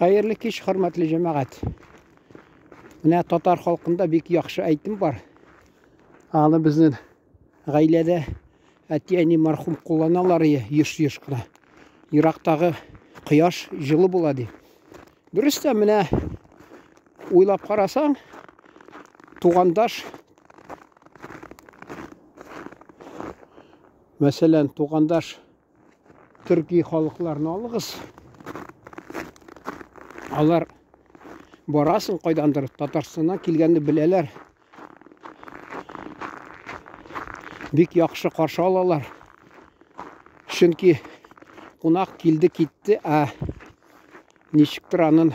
Hayırlı kеш, hürmetli cemaat. Mine Tatar halkında bir yaxşı aytım var. Anı bizim gailede әтияни marhum kullanalar еш кына. Ирактагы кыяш жылы булады. Дөрес тә менә уйлап карасаң, тугандаш, мәсәлән, тугандаш Төрки халыкларны алыгыз. Алар барасын кайдандыр, Татарстаннан килгәнне беләләр. Бик яхшы каршы алалар. Чөнки кунак килде китте, ничектер аның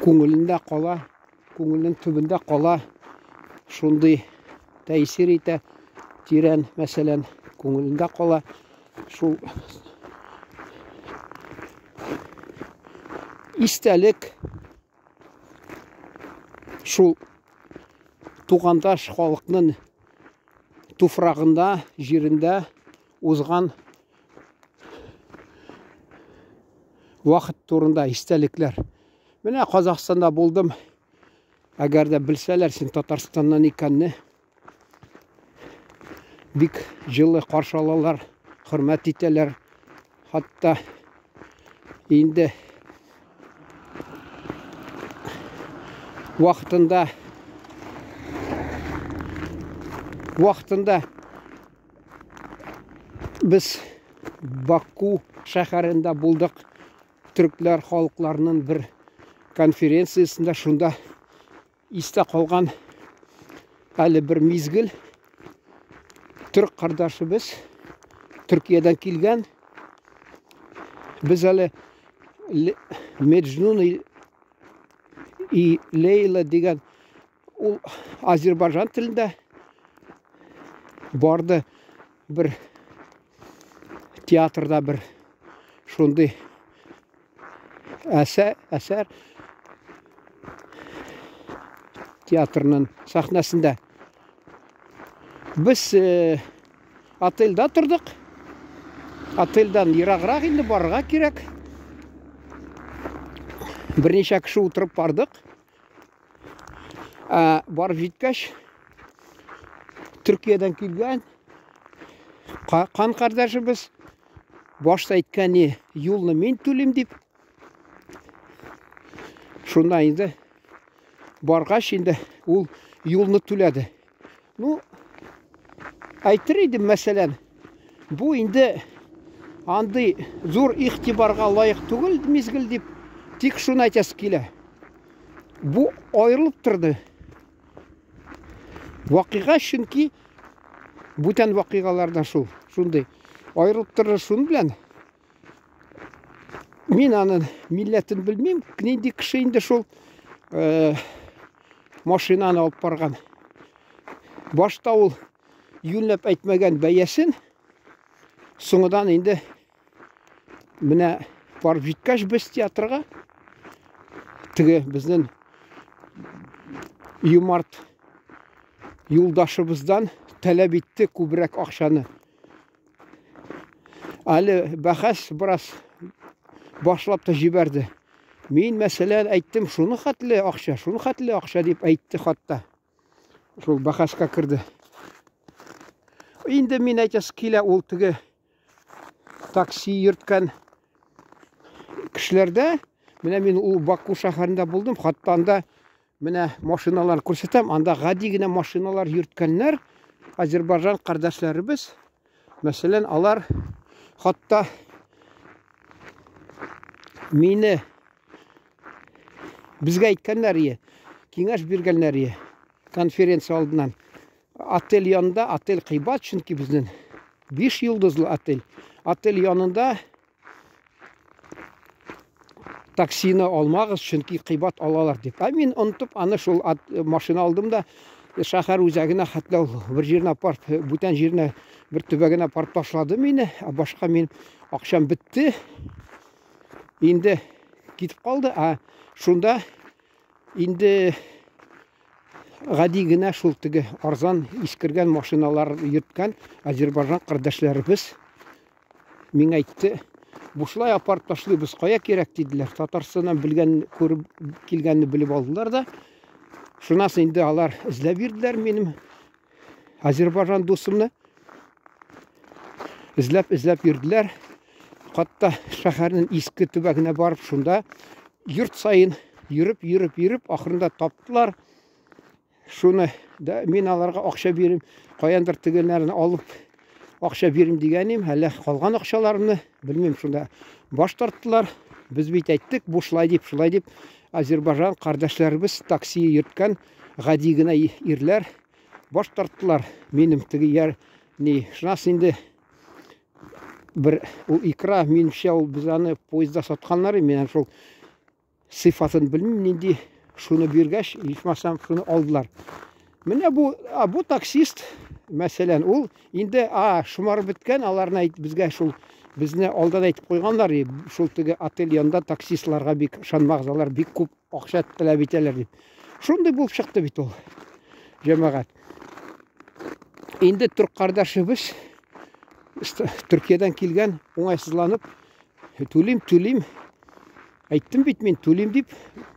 күңелендә кала, күңелнең төбендә кала, шундый тәэсир итә, тирән, мәсәлән, күңелендә кала. Шул истәлек, шул тугандаш халыкның туфрагында, җирендә узган вакыт турында истәлекләр. Менә Казакстанда булдым. Әгәр дә белсәләр, син Татарстаннан икәнне, бик җылы каршы алалар, хөрмәт итәләр. Хатта инде вакытында biz Baku şəhərində bulduq. Türklər халыкларының bir konferensiyasında şunda истә калган әле bir мизгел. Türk кардашыбыз Türkiye'den килгән. Biz әле Mecnun и Leyla дигән ул Азербайҗан телендә барды, bir театрда bir шундый әсәр театрның сәхнәсендә. Без отельдә тордык. Отельдән ераграк инде барырга кирәк. Берничә кеше утырып бардык. Барып җиткәч, Türkiye'den килгән кан кардашыбыз башта әйткән, юлны мин түлим дип. Шунда инде баргач инде ул юлны түләде. Ну, әйтер идем, мәсәлән, бу инде андый зур игътибарга лаек түгел мизгел дип, тик шуны әйтәсе килә. Бу аерылып торды. Вакыйга, чөнки бүтән вакыйгаларда шундый аерылып торды. Шуның белән мин аның милләтен белмим, нинди кеше инде шул машинаны алып барган. Башта ул юнләп әйтмәгән бәясен, соңыдан инде менә барып җиткәч без театрга, теге безнең юмарт юлдашыбыздан таләп итте күбрәк акчаны. Әле бәхәс бераз башлап та җибәрде. Мин мәсәлән әйттем, шуны хәтле акча дип әйтте хатта. Шул бәхәскә керде. Инде мин әйтәсе килә, ул теге такси йөрткән кешеләрдә, менә мин ул Баку шәһәрендә булдым, хатта анда менә машиналар күрсәтәм, анда гади генә машиналар йөрткәннәр, Азербайҗан кардәшләребез. Мәсәлән, алар хатта мине безгә әйткәннәр, киңәш биргәннәр, конференция алдыннан. Отель янында, отель кыйбат, чөнки безнең 5 йолдызлы отель. Отель янында таксины алмагыз, чөнки кыйбат алалар дип. Мин онытып, аны шул машина алдым да, шәһәр үзәгенә хәтле bir җиренә апарып, бүтән җиренә bir төбәгенә апарып ташлады мине. Башка мин акчам бетте. Инде китеп калды. Шунда инде гади генә шул теге арзан искергән машиналар йөрткән Азербайҗан кардәшләребез миңа әйтте, бушлай апарып ташлыйбыз, кая кирәк диделәр. Татарстаннан белгән, күреп килгәнне белеп алдылар да. Шунысы инде алар эзләп бирделәр минем Азербайҗан дусымны. Эзләп йөрделәр. Хатта шәһәрнең иске төбәгенә барып, шунда йорт сайын йөреп, ахырында таптылар. Шуны да мин аларга акча бирим, каяндыр тегеләрне алып акча бирим дигәнем, әле калган акчаларымны белмим, шунда баш тарттылар. Без бит әйттек, бушлай дип, шулай дип, Азербайҗан кардәшләребез такси йөрткән гади генә ирләр баш тарттылар. Минем теге шунасы инде bir ул икра минемчә ул без аны поездда сатканнар, мен шул сыйфатын белмим, нинди шуны биргәч, ичмасам шуны алдылар. Менә бу таксист, мәсәлән, ул инде шумар биткән, аларны әйтеп безгә шул безне алдан әйтеп куйганнар, шул теге отель янында таксистларга бик ышанмагызлар, бик күп акча таләп итәләр дип. Шундый булып чыкты бит ул. Җәмәгать. Инде түрк кардәшебез Төркиядән килгән, уңайсызланып, түлим. Әйттем бит мин түлим дип,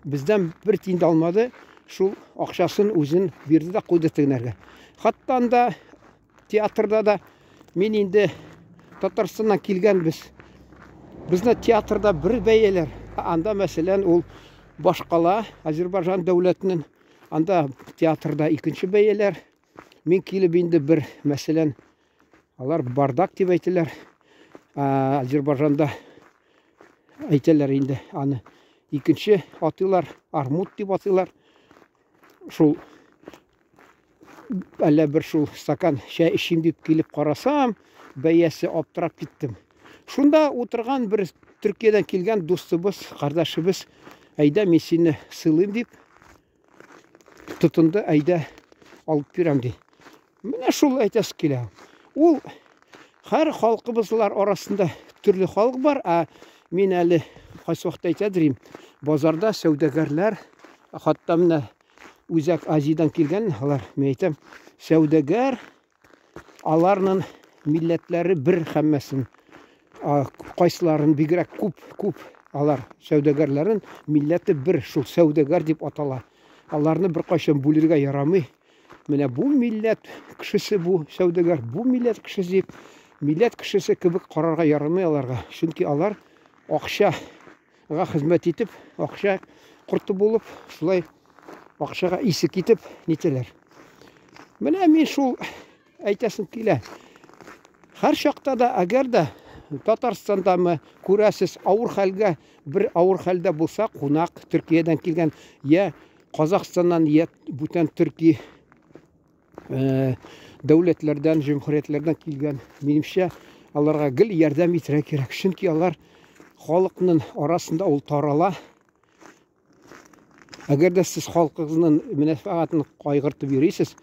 бездән бер тиен дә алмады. Шул акчасын үзен бирде дә куйды тегенәргә. Хатта анда театрда да мин инде Татарстаннан килгәнбез. Безне театрда бер бәяләр. Анда мәсәлән ул башкала Азербайҗан дәүләтенең, анда театрда икенче бәяләр. Мин килеп инде бер мәсәлән алар бардак дип әйтәләр. Азербайҗанда әйтәләр инде аны икенче атыйлар, армут дип атыйлар. Шул әллә бер шул стакан чәй эчим дип килеп карасам, бәясе аптырап киттем. Шунда утырган бер Төркиядән килгән дустыбыз, кардәшебез, әйдә мин сине сыйлыйм дип тотынды, әйдә алып бирәм ди. Менә шул әйтәсе килә. Ул һәр халкыбызлар арасында төрле халык бар, мин әле кайсы вакытта әйтәдерим, базарда сәүдәгәрләр, хатта менә Үзәк Азиядан килгән, алар, мен әйтәм, сәүдәгәр, аларның милләтләре бер һәммәсен, кайсыларын бигрәк күп, алар сәүдәгәрләрен милләте бер, шул сәүдәгәр дип атала. Аларны бер кайчан бүлергә ярамый. Менә бу милләт кешесе, бу сәүдәгәр, бу милләт кешесе дип, милләт кешесе кебек карарга ярамый аларга. Чөнки алар акчага хезмәт итеп, акча курты булып, шулай акчага исе китеп нителәр. Менә мин шул әйтәсем килә. Һәр чакта да, әгәр дә Татарстанда күрәсез авыр хәлгә, бер авыр хәлдә булса, кунак Төркиядән килгән, я Казакстаннан, я бүтән Төрки дәүләтләрдән, җөмһүриятләрдән килгән, минемчә, аларга гел ярдәм итәргә кирәк. Чөнки алар халыкның арасында ул тарала. Әгәр дә сез халкыгызның мөнәфәгатен кайгыртып йөрисез,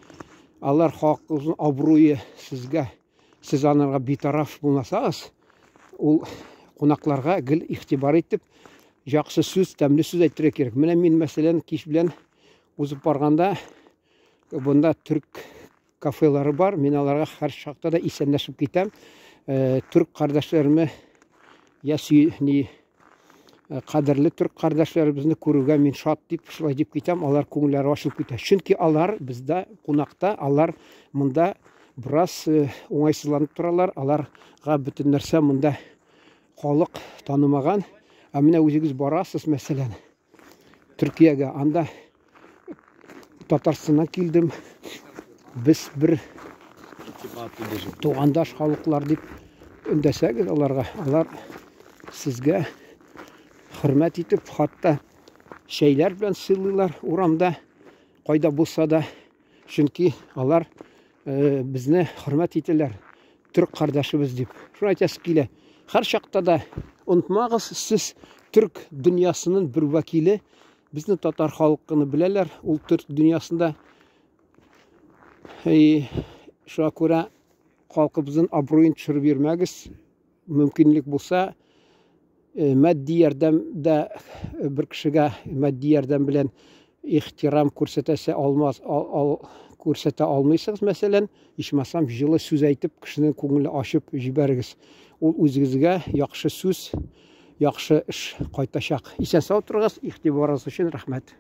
алар халкыгызның абруе сезгә, сез анарга битараф булмасагыз, ул кунакларга гел игътибар итеп, яхшы сүз, тәмле сүз әйтергә кирәк. Менә мин мәсәлән кич белән узып барганда, бунда түрк кафелары бар, мин аларга һәр чакта да исәнләшеп китәм. Түрк кардәшләремне, кадерле түрк кардәшләребезне күрүгә мин шат дип, шулай дип китәм, алар күңелләре ачылып китә. Чөнки алар бездә кунакта, алар монда бераз уңайсызланып торалар, аларга бөтен нәрсә монда халык танымаган. Менә үзегез барасыз, мәсәлән, Төркиягә, анда Татарстаннан килдем, без бер тугандаш халыклар дип өндәсәгез аларга, алар сезгә хөрмәт итеп, хатта шәйләр белән сыйлыйлар урамда, кайда булса да, чөнки алар безне хөрмәт итәләр, түрк кардәшебез дип. Шуны әйтәсе килә. Һәр чакта да онытмагыз, сез түрк дөньясының бер вәкиле, безне татар халкыны беләләр, ул түрк дөньясында. Шуңа күрә халкыбызның абруен төшереп йөрмәгез. Мөмкинлек булса, матди ярдәмдә бер кешегә матди ярдәм белән ихтирам күрсәтәсе күрсәтә алмыйсыз, мәсәлән, ичмасам җылы сүз әйтеп, кешенең күңелен ачып җибәрегез. ул үзегезгә яхшы сүз, яхшы эш кайтачак. Исән сау торыгыз, игътибарыгыз өчен рәхмәт.